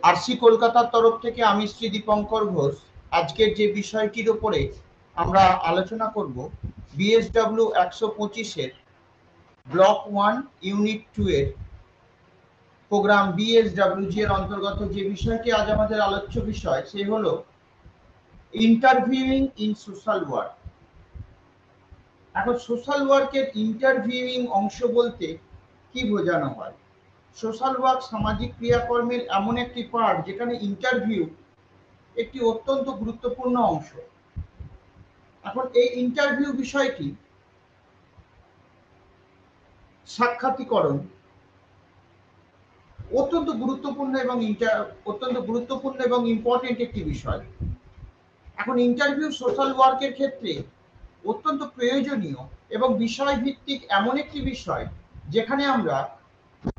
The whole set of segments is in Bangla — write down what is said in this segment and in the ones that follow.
আরসি কলকাতার তরফ থেকে আমি শ্রী দীপঙ্কর ঘোষ আজকের যে বিষয়টির উপরে আমরা আলোচনা করব বিএসডব্লিউ 125-এর ব্লক 1 ইউনিট 2 এর প্রোগ্রাম বিএসডব্লিউজি এর অন্তর্গত যে বিষয়টি আজ আমাদের আলোচ্য বিষয় সে হলো ইন্টারভিউইং ইন সোশ্যাল ওয়ার্ক। এখন সোশ্যাল ওয়ার্কের ইন্টারভিউইং অংশ বলতে কি বোঝানো হয়? সোশ্যাল ওয়ার্ক সামাজিক ক্রিয়াকর্মের এমন একটি পার্ট যেখানে ইন্টারভিউ একটি অত্যন্ত গুরুত্বপূর্ণ অংশ। এখন এই ইন্টারভিউ বিষয়টি সাক্ষাৎকরণ অত্যন্ত গুরুত্বপূর্ণ এবং ইম্পর্টেন্ট একটি বিষয়। এখন ইন্টারভিউ সোশ্যাল ওয়ার্কের ক্ষেত্রে অত্যন্ত প্রয়োজনীয় এবং বিষয় ভিত্তিক এমন একটি বিষয় যেখানে আমরা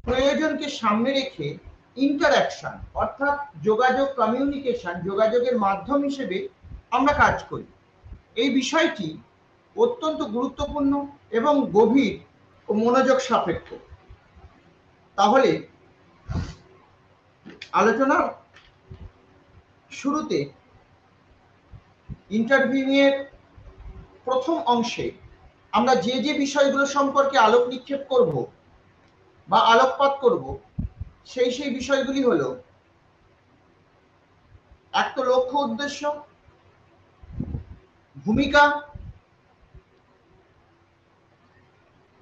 প্রয়োজনকে সামনে রেখে ইন্টারঅ্যাকশন অর্থাৎ যোগাযোগ, কমিউনিকেশন, যোগাযোগের মাধ্যম হিসেবে আমরা কাজ করি। এই বিষয়টি অত্যন্ত গুরুত্বপূর্ণ এবং গভীর ও মনোযোগ সাপেক্ষ। তাহলে আলোচনার শুরুতে ইন্টারভিউয়ের প্রথম অংশে আমরা যে যে বিষয়গুলো সম্পর্কে আলোক নিক্ষেপ করব বা আলোকপাত করব সেই বিষয়গুলি হলো, এক তো লক্ষ্য উদ্দেশ্য, ভূমিকা,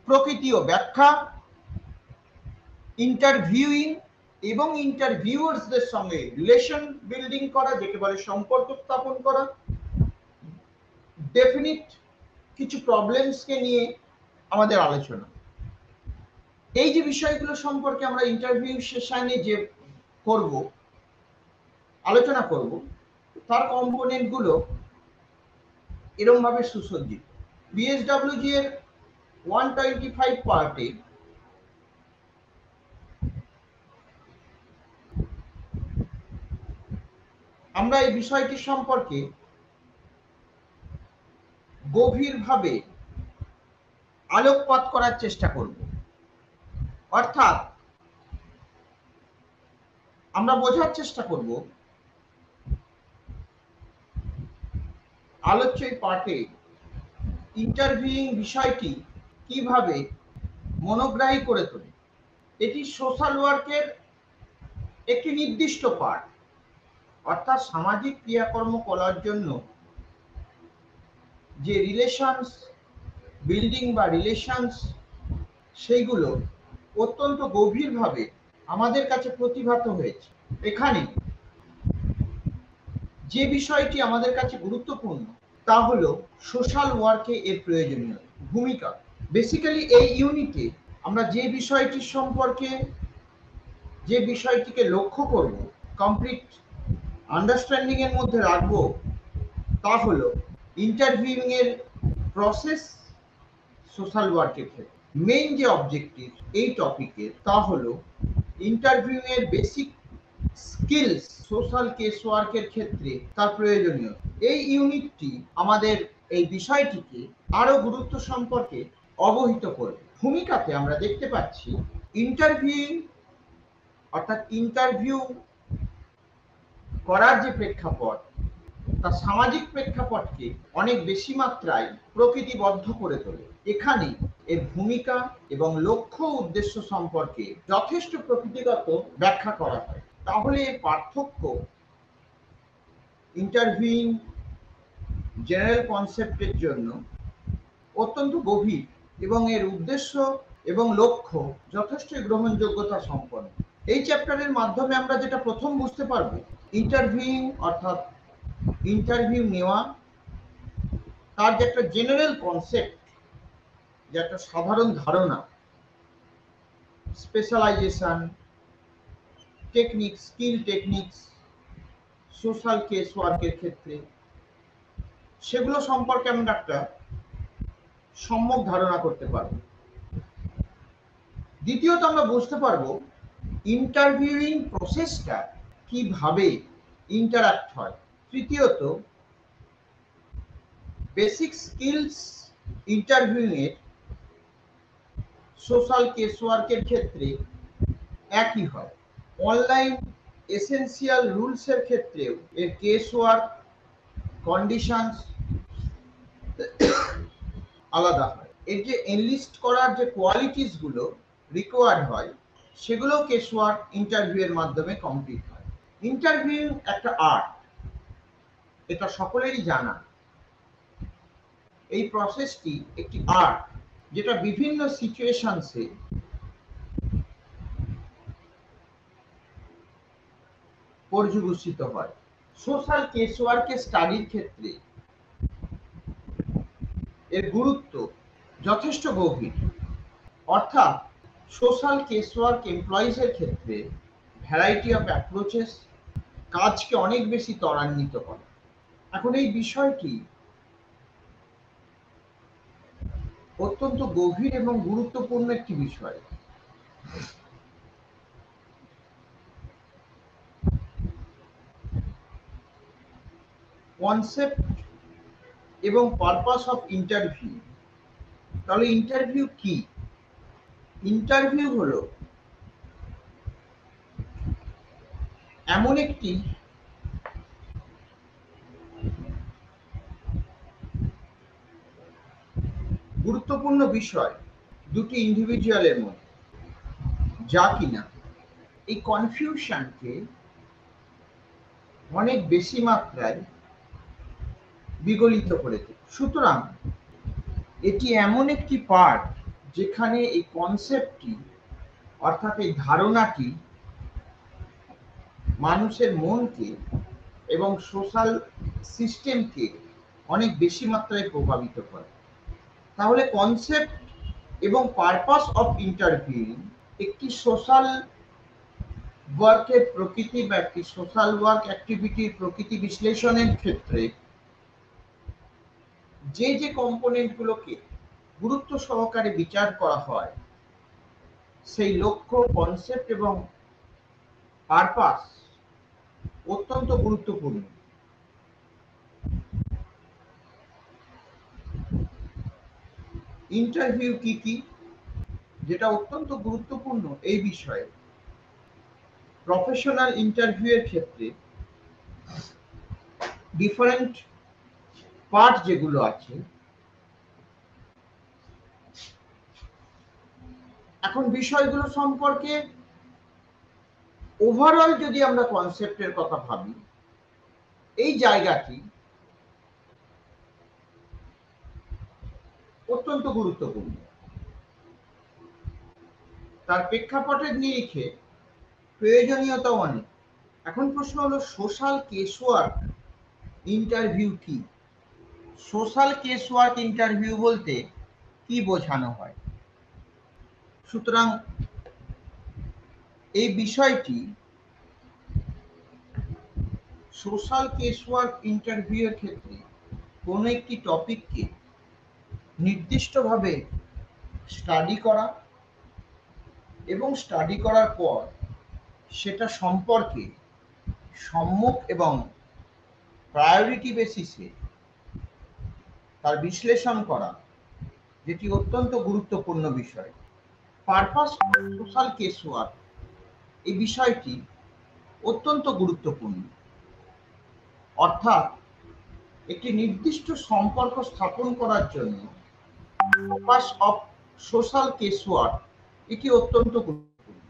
প্রকৃতি ও ব্যাখ্যা, ইন্টারভিউইং এবং ইন্টারভিউয়ার্সদের সঙ্গে রিলেশন বিল্ডিং করা, যেকে বলে সম্পর্ক স্থাপন করা, ডেফিনিট কিছু প্রবলেমসকে নিয়ে আমাদের আলোচনা। এই যে বিষয়গুলো সম্পর্কে আমরা ইন্টারভিউ সেশনে যে আলোচনা করব তার কম্পোনেন্টগুলো এরকম ভাবে সুসজ্জিত। বিএসডব্লিউজি এর 125 পার্টে আমরা এই বিষয়টি সম্পর্কে গভীরভাবে আলোকপাত করার চেষ্টা করব। অর্থাৎ আমরা বোঝার চেষ্টা করব আলোচ্য এই পার্টে ইন্টারভিউইং বিষয়টি কিভাবে মনোগ্রাহী করে তোলে। এটি সোশ্যাল ওয়ার্কের একটি নির্দিষ্ট পার্ট, অর্থাৎ সামাজিক ক্রিয়াকর্ম করার জন্য যে রিলেশনস বিল্ডিং বা রিলেশনস সেইগুলো অত্যন্ত গভীরভাবে আমাদের কাছে প্রতিভাত হয়েছে। এখানে যে বিষয়টি আমাদের কাছে গুরুত্বপূর্ণ তা হলো সোশ্যাল ওয়ার্কে এর প্রয়োজনীয় ভূমিকা। বেসিক্যালি এই ইউনিটে আমরা যে বিষয়টিকে লক্ষ্য করব, কমপ্লিট আন্ডারস্ট্যান্ডিং এর মধ্যে রাখবো, তা হলো ইন্টারভিউইং এর প্রসেস সোশ্যাল ওয়ার্কের ক্ষেত্রে। মেইন যে অবজেক্টিভ এই টপিকের তা হলো ইন্টারভিউইং এর বেসিক স্কিলস সোশ্যাল কেস ওয়ার্কের ক্ষেত্রে তার প্রয়োজনীয়। এই ইউনিটটি আমাদের এই বিষয়টিকে আরো গুরুত্ব সম্পর্কে অবহিত করবে। ভূমিকাতে আমরা দেখতে পাচ্ছি ইন্টারভিউইং অর্থাৎ ইন্টারভিউ করার যে প্রেক্ষাপট তা সামাজিক প্রেক্ষাপটকে অনেক বেশি মাত্রায় প্রকৃতিবদ্ধ করে তোলে। এখানে এর ভূমিকা এবং লক্ষ্য উদ্দেশ্য সম্পর্কে যথেষ্ট প্রকৃতিগত ব্যাখ্যা করা হয়। তাহলে এর পার্থক্য ইন্টারভিউইং জেনারেল কনসেপ্টের জন্য অত্যন্ত গভীর এবং এর উদ্দেশ্য এবং লক্ষ্য যথেষ্ট গ্রহণযোগ্যতা সম্পন্ন। এই চ্যাপ্টারের মাধ্যমে আমরা যেটা প্রথম বুঝতে পারবো, ইন্টারভিউইং অর্থাৎ ইন্টারভিউ নেওয়া, তার যে একটা জেনারেল কনসেপ্ট, যে একটা সাধারণ ধারণা, specialization, techniques, skill techniques social case ওয়ার্কের ক্ষেত্রে, সেগুলো সম্পর্কে আমরা একটা সম্যক ধারণা করতে পারব। দ্বিতীয়ত আমরা বুঝতে পারবো ইন্টারভিউইং প্রসেসটা কিভাবে ইন্টারঅ্যাক্ট হয়। তৃতীয়ত বেসিক স্কিলস ইন্টারভিউইং এর সোশ্যাল কেস ওয়ার্কের ক্ষেত্রে একই হয়। অনলাইন এসেনশিয়াল রুলসের ক্ষেত্রেও এর কেস ওয়ার্ক কন্ডিশনস আলাদা হয়। এর যে এনলিস্ট করার যে কোয়ালিটিস গুলো রিকোয়ার্ড হয় সেগুলো কেস ওয়ার্ক ইন্টারভিউ এর মাধ্যমে কমপ্লিট হয়। ইন্টারভিউ একটা আর্ট, এটা সকলেরই জানা। এই প্রসেসটি একটি আর্ট যেটা বিভিন্ন সিচুয়েশনসে পর্যবসিত হয়। সোশ্যাল কেস ওয়ার্কের স্টাডির ক্ষেত্রে এর গুরুত্ব যথেষ্ট গভীর। অর্থাৎ সোশ্যাল কেস ওয়ার্ক এমপ্লয়িজের ক্ষেত্রে ভ্যারাইটি অফ অ্যাপ্রোচেস কাজকে অনেক বেশি ত্বরান্বিত করে। এখন এই বিষয়টি অত্যন্ত গভীর এবং গুরুত্বপূর্ণ একটি বিষয়। কনসেপ্ট এবং পারপাস অফ ইন্টারভিউ। তাহলে ইন্টারভিউ কি? ইন্টারভিউ হলো এমন একটি গুরুত্বপূর্ণ বিষয় দুটি ইন্ডিভিজুয়ালের মধ্যে, যা কিনা এই কনফিউশনকে অনেক বেশি মাত্রায় বিগলিত করে দেয়। সুতরাং এটি এমন একটি পার্ট যেখানে এই কনসেপ্টটি অর্থাৎ এই ধারণাটি মানুষের মনকে এবং সোশ্যাল সিস্টেমকে অনেক বেশি মাত্রায় প্রভাবিত করে। তাহলে কনসেপ্ট এবং পারপাস অফ ইন্টারভিউ একটি সোশ্যাল ওয়ার্কের প্রকৃতি বা একটি সোশ্যাল ওয়ার্ক অ্যাক্টিভিটির প্রকৃতি বিশ্লেষণের ক্ষেত্রে যে যে কম্পোনেন্টগুলোকে গুরুত্ব সহকারে বিচার করা হয় সেই লক্ষ্য, কনসেপ্ট এবং পারপাস অত্যন্ত গুরুত্বপূর্ণ। ইন্টারভিউ কি কি, যেটা অত্যন্ত গুরুত্বপূর্ণ এই বিষয়ে। প্রফেশনাল ইন্টারভিউ এর ক্ষেত্রে ডিফারেন্ট পার্ট যেগুলো আছে, এখন বিষয়গুলো সম্পর্কে ওভারঅল যদি আমরা কনসেপ্টের কথা ভাবি, এই জায়গাটি অত্যন্ত গুরুত্বপূর্ণ। তার প্রেক্ষাপটের নিরিখে প্রয়োজনীয়তাও অনেক। এখন প্রশ্ন হলো সোশ্যাল কেস ওয়ার্ক ইন্টারভিউ কি? সোশ্যাল কেস ওয়ার্ক ইন্টারভিউ বলতে কি বোঝানো হয়? সুতরাং এই বিষয়টি সোশ্যাল কেস ওয়ার্ক ইন্টারভিউ এর ক্ষেত্রে কোনো একটি টপিককে নির্দিষ্টভাবে স্টাডি করা এবং স্টাডি করার পর সেটা সম্পর্কে সম্মুখ এবং প্রায়োরিটি বেসিসে তার বিশ্লেষণ করা, যেটি অত্যন্ত গুরুত্বপূর্ণ বিষয়। পারপাস সোশ্যাল কেস ওয়ার্ক এই বিষয়টি অত্যন্ত গুরুত্বপূর্ণ। অর্থাৎ একটি নির্দিষ্ট সম্পর্ক স্থাপন করার জন্য purpose of social case work এটি অত্যন্ত গুরুত্বপূর্ণ।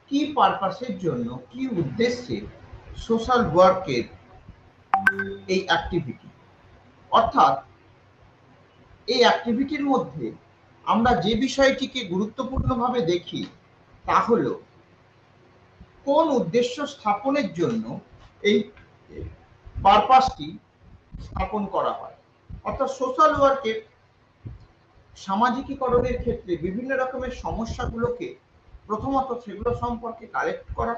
কি পারপাসের জন্য, কি উদ্দেশ্যে সোশ্যাল ওয়ার্কের এই অ্যাক্টিভিটি, অর্থাৎ এই অ্যাক্টিভিটির মধ্যে আমরা যে বিষয়টিকে গুরুত্বপূর্ণভাবে দেখি তা হলো কোন উদ্দেশ্য স্থাপনের জন্য এই পারপাসটি স্থাপন করা হয়। অর্থাৎ সোশ্যাল ওয়ার্কের সামাজিকীকরণের ক্ষেত্রে বিভিন্ন রকমের সমস্যাগুলোকে প্রথমত সেগুলো সম্পর্কে কালেক্ট করা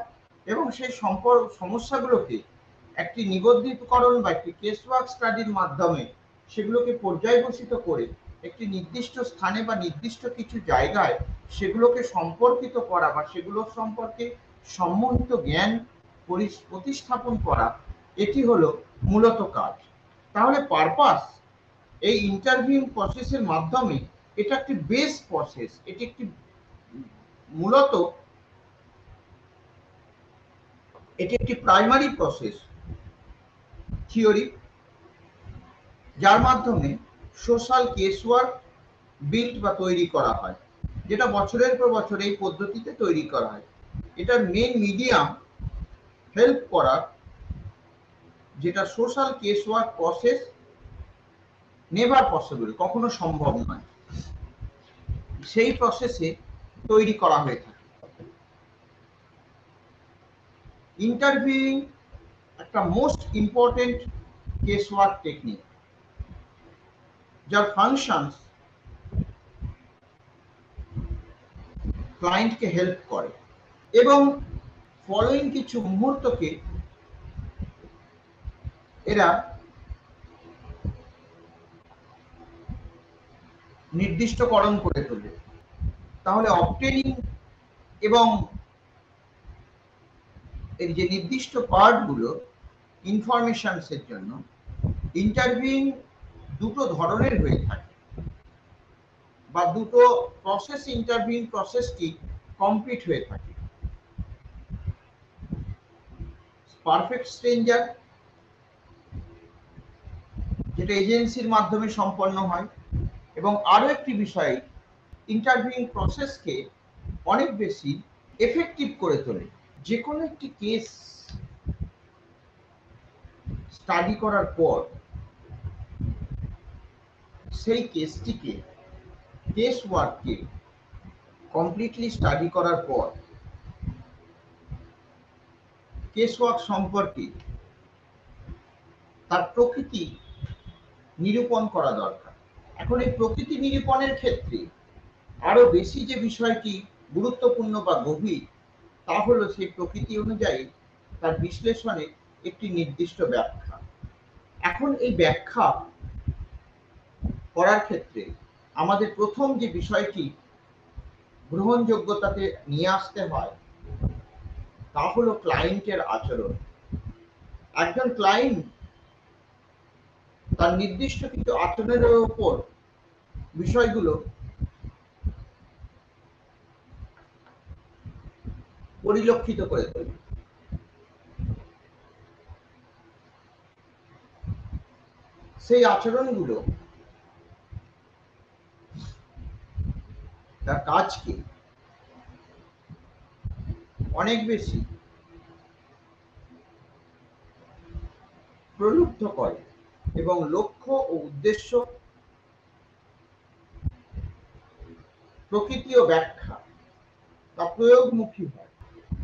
এবং সেই সমস্যাগুলোকে একটি নিবদ্ধীকরণ বা একটি কেস ওয়ার্ক স্টাডির মাধ্যমে সেগুলোকে পর্যায়বসিত করে একটি নির্দিষ্ট স্থানে বা নির্দিষ্ট কিছু জায়গায় সেগুলোকে সম্পর্কিত করা বা সেগুলো সম্পর্কে সম্মোহিত জ্ঞান প্রতিস্থাপন করা, এটি হলো মূলত কাজ। তাহলে পারপাস এই ইন্টারভিউ প্রসেসের মাধ্যমে এটা একটি বেস প্রসেস, এটি একটি মূলত এটি একটি প্রাইমারি প্রসেস থিওরি, যার মাধ্যমে সোশ্যাল কেস ওয়ার্ক বিল্ড বা তৈরি করা হয়, যেটা বছরের পর বছর এই পদ্ধতিতে তৈরি করা হয়। এটার মেন মিডিয়াম হেল্প করার, যেটা social case work process never possible, কখনো সম্ভব নয়, সেই প্রসেসে তৈরি করা হয়ে থাকে। ইন্টারভিউইং একটা most important case work technique, যার ফাংশনস ক্লায়েন্টকে হেল্প করে এবং ফলোইং কিছু মুহূর্তকে এরা নির্দিষ্টকরণ করে তোলে। তাহলে অবটেনিং এবং এর যে নির্দিষ্ট পার্টগুলো ইনফরমেশনসের জন্য, ইন্টারভিউইং দুটো ধরনের হয়ে থাকে, বা দুটো প্রসেস ইন্টারভিউইং প্রসেসটি কমপ্লিট হয়ে থাকে। পারফেক্ট স্ট্রেঞ্জার, যেটা এজেন্সির মাধ্যমে সম্পন্ন হয়, এবং আরো একটি বিষয় ইন্টারভিউইং প্রসেসকে অনেক বেশি এফেক্টিভ করে তোলে। যে কোনো একটি কেস স্টাডি করার পর সেই কেসটিকে, কেস ওয়ার্ককে কমপ্লিটলি স্টাডি করার পর কেস ওয়ার্ক সম্পর্কে তার প্রকৃতি নিরূপণ করা দরকার। এখন এই প্রকৃতি নিরূপণের ক্ষেত্রে আরো বেশি যে বিষয়টি গুরুত্বপূর্ণ বা গভীর, তা হলো সেই প্রকৃতি অনুযায়ী তার বিশ্লেষণের একটি নির্দিষ্ট ব্যাখ্যা। এখন এই ব্যাখ্যা করার ক্ষেত্রে আমাদের প্রথম যে বিষয়টি গ্রহণযোগ্যতাতে নিয়ে আসতে হয়, তা হলো ক্লায়েন্টের আচরণ। একজন ক্লায়েন্ট তার নির্দিষ্ট কিছু আচরণের উপর বিষয়গুলো পরিলক্ষিত করে তোলে। সেই আচরণগুলো তার কাজকে অনেক বেশি প্রলুব্ধ করে এবং লক্ষ্য ও উদ্দেশ্য, প্রকৃতি ও ব্যাখ্যা বা প্রয়োগমুখী হয়।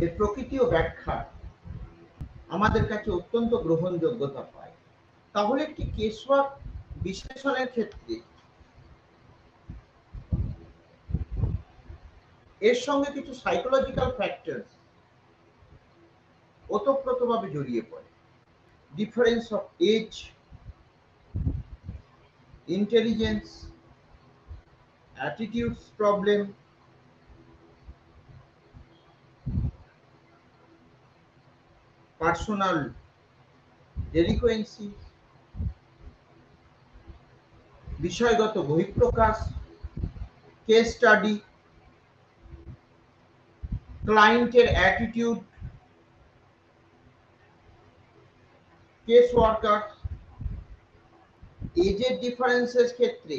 এর প্রকৃতি ও ব্যাখ্যা আমাদের কাছে অত্যন্ত গ্রহণযোগ্যতা পায়। তাহলে একটি কেস ওয়ার্ক বিশ্লেষণের ক্ষেত্রে এর সঙ্গে কিছু সাইকোলজিক্যাল ফ্যাক্টরস ওতপ্রোতভাবে জড়িয়ে পড়ে। Difference of age, intelligence, attitudes problem, personal delinquency, বিষয়গত বহিঃপ্রকাশ, কেস স্টাডি, ক্লায়েন্টের অ্যাটিটিউড, কেস ওয়ার্কার, এজের ডিফারেন্সের ক্ষেত্রে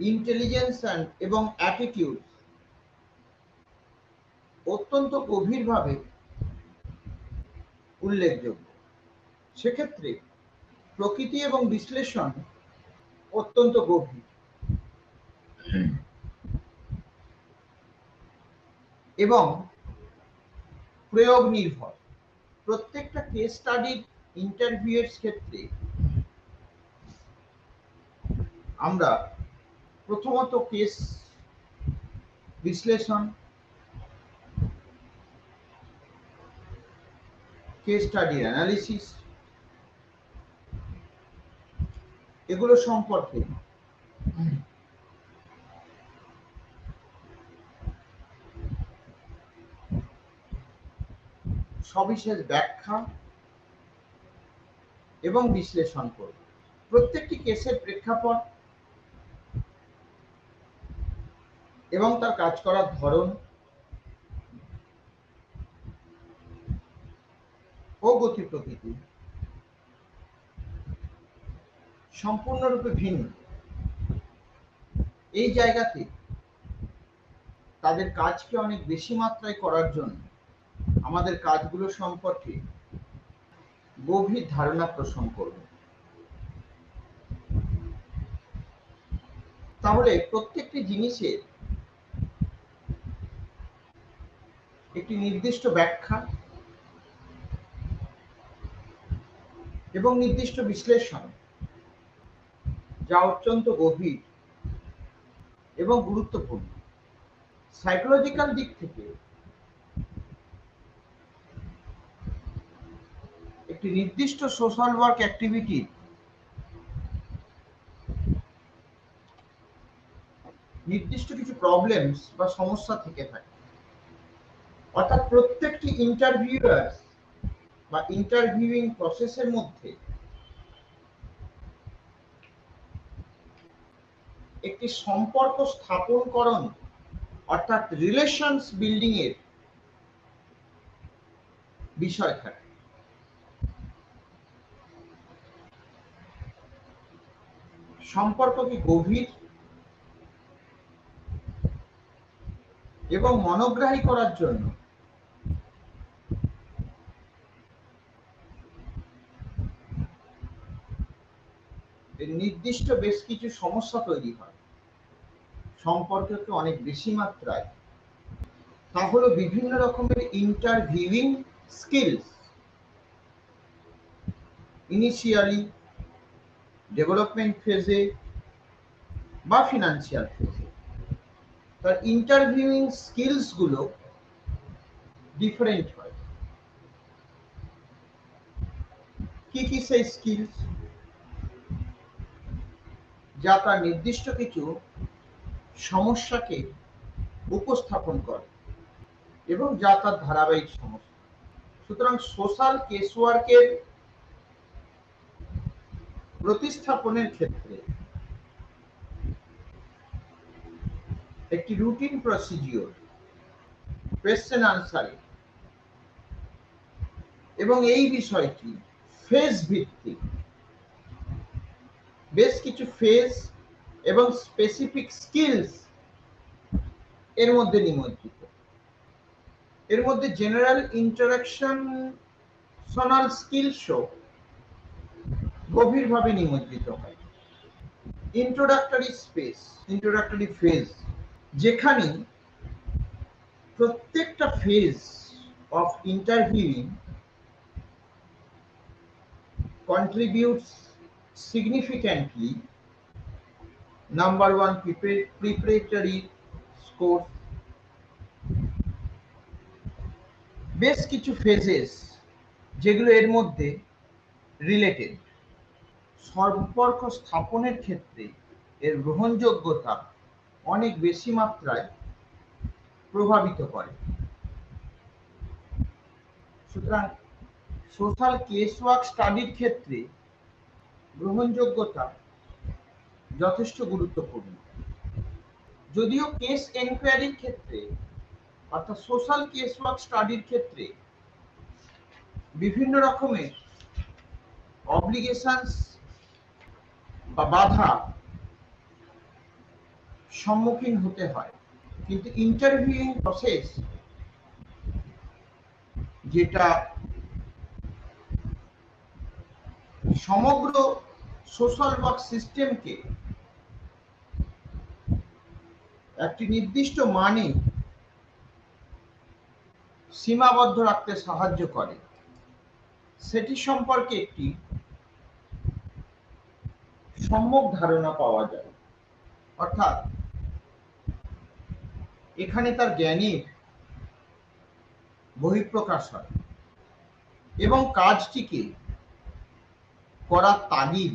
ইন্টেলিজেন্স এবং অ্যাটিটিউড অত্যন্ত গভীরভাবে উল্লেখযোগ্য। সেক্ষেত্রে প্রকৃতি এবং বিশ্লেষণ অত্যন্ত গভীর এবং প্রয়োগ নির্ভর। প্রত্যেকটা কেস স্টাডির ইন্টারভিউয়ের ক্ষেত্রে আমরা প্রথমত কেস বিশ্লেষণ, কেস স্টাডির অ্যানালিসিস, এগুলো সম্পর্কে সবিশেষ ব্যাখ্যা এবং বিশ্লেষণ করব। প্রত্যেকটি কেসের প্রেক্ষাপট এবং তার কাজ করার ধরন অগ্রগতি প্রকৃতি সম্পূর্ণরূপে ভিন্ন। এই জায়গাতে তাদের কাজকে অনেক বেশি মাত্রায় করার জন্য আমাদের কাজগুলো সম্পর্কে গভীর ধারণা পোষণ করব। তাহলে প্রত্যেকটি জিনিসের একটি নির্দিষ্ট ব্যাখ্যা এবং নির্দিষ্ট বিশ্লেষণ, যা অত্যন্ত গভীর এবং গুরুত্বপূর্ণ। সাইকোলজিক্যাল দিক থেকে একটি নির্দিষ্ট সোশ্যাল ওয়ার্ক অ্যাক্টিভিটি নির্দিষ্ট কিছু প্রবলেমস বা সমস্যা থেকে থাকে, অর্থাৎ প্রত্যেকটি ইন্টারভিউয়ার বা ইন্টারভিউইং প্রসেসের মধ্যে একটি সম্পর্ক স্থাপনকরণ অর্থাৎ রিলেশনস বিল্ডিং এর বিষয় থাকে। সম্পর্ককে গভীর এবং মনোগ্রাহী করার জন্য এর নির্দিষ্ট বেশ কিছু সমস্যা তৈরি হয় সম্পর্ককে অনেক বেশি মাত্রায়। তা হলো বিভিন্ন রকমের ইন্টারভিউইং স্কিলস, ইনিশিয়ালি, ডেভেলপমেন্ট ফেজে বা ফিনান্সিয়াল ফেজে। তার ইন্টারভিউইং স্কিলস গুলো ডিফারেন্ট হয়। কি কি সেই স্কিলস? যা তার নির্দিষ্ট কিছু সমস্যাকে উপস্থাপন করে এবং যা তার ধারাবাহিক সমস্যা। সুতরাং সোশ্যাল কেস ওয়ার্কের প্রতিস্থাপনের ক্ষেত্রে একটি রুটিন প্রসিডিওর, কোয়েশ্চেন আনসারিং এবং এই বিষয়টি ফেজ ভিত্তিক, বেশ কিছু ফেজ এবং স্পেসিফিক স্কিলস এর মধ্যে নিমজ্জিত। এর মধ্যে জেনারেল ইন্টারাকশনাল স্কিলসও গভীরভাবে নিমজ্জিত হয়। ইন্ট্রোডাক্টরি ফেজ, যেখানে প্রত্যেকটা phase of interviewing contributes significantly. Number one, preparatory course, বেশ কিছু ফেজেস যেগুলো এর মধ্যে রিলেটেড। সম্পর্ক স্থাপনের ক্ষেত্রে এর গ্রহণযোগ্যতা অনেক বেশি মাত্রায় প্রভাবিত করে। সুতরাং সোশ্যাল কেস ওয়ার্ক স্টাডির ক্ষেত্রে গ্রহণযোগ্যতা যথেষ্ট গুরুত্বপূর্ণ। যদিও কেস এনকোয়ারির ক্ষেত্রে অর্থাৎ সোশ্যাল কেস ওয়ার্ক স্টাডির ক্ষেত্রে বিভিন্ন রকমের অব্লিগেশনস বা বাধা সম্মুখীন হতে হয়, কিন্তু ইন্টারভিউইং প্রসেস, যেটা সমগ্র সোশ্যাল ওয়ার্ক সিস্টেমকে একটি নির্দিষ্ট মানে সীমাবদ্ধ রাখতে সাহায্য করে, সেটি সম্পর্কে একটি সম্যক ধারণা পাওয়া যায়। অর্থাৎ এখানে তার জ্ঞানের বহিঃপ্রকাশ হয় এবং কাজটিকে করার তাগিদ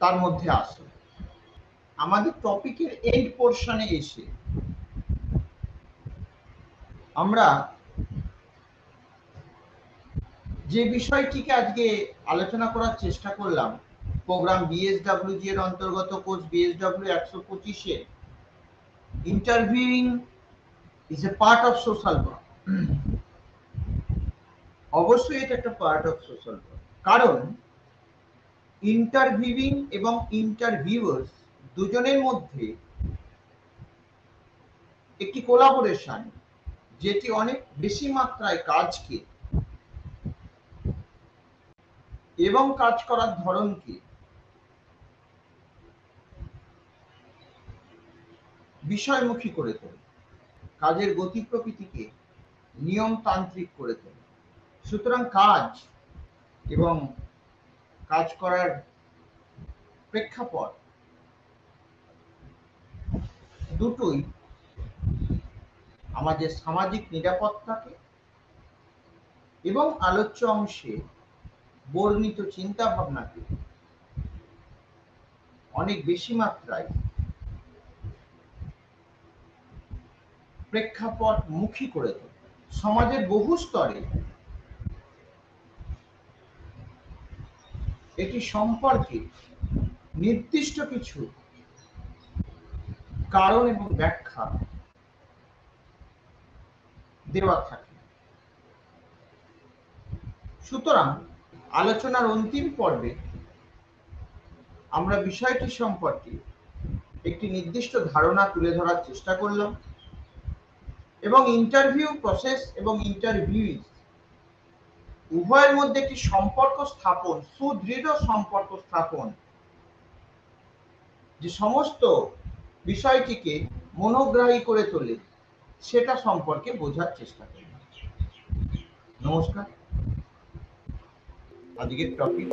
তার মধ্যে আসে। আমাদের টপিকের এন্ড পোর্শনে এসে আমরা যে বিষয়টিকে আজকে আলোচনা করার চেষ্টা করলাম, প্রোগ্রাম বিএসডব্লিউজি এর অন্তর্গত course BSW 125 interviewing is a part of social work. অবশ্যই এটা একটা পার্ট অফ সোশ্যাল ওয়ার্ক, কারণ ইন্টারভিউইং এবং ইন্টারভিউয়ার্স দুজনের মধ্যে একটি কোলাবোরেশন, যেটি অনেক বেশি মাত্রায় কাজকে এবং কাজ করার ধরনকে বিষয়মুখী করে তোলে, কাজের গতি প্রকৃতিকে নিয়মতান্ত্রিক করে তোলে। সুতরাং কাজ এবং কাজ করার প্রেক্ষাপট দুটোই আমাদের সামাজিক নিরাপত্তাকে এবং আলোচ্য অংশে বর্ণিত চিন্তা ভাবনাকে অনেক বেশি মাত্রায় প্রেক্ষাপট মুখী করে তোলে। সমাজের বহু স্তরে এটি সম্পর্কে নির্দিষ্ট কিছু কারণ এবং ব্যাখ্যা দেওয়া থাকে। সুতরাং আলোচনার অন্তিম পর্বে আমরা বিষয়টি সম্পর্কে একটি নির্দিষ্ট ধারণা তুলে ধরার চেষ্টা করলাম এবং ইন্টারভিউ প্রসেস এবং ইন্টারভিউইং উভয়ের মধ্যে একটি সম্পর্ক স্থাপন, সুদৃঢ় সম্পর্ক স্থাপন, যে সমস্ত বিষয়টিকে মনোগ্রাহী করে তোলে, সেটা সম্পর্কে বোঝার চেষ্টা করি। নমস্কার। আজকের টপিক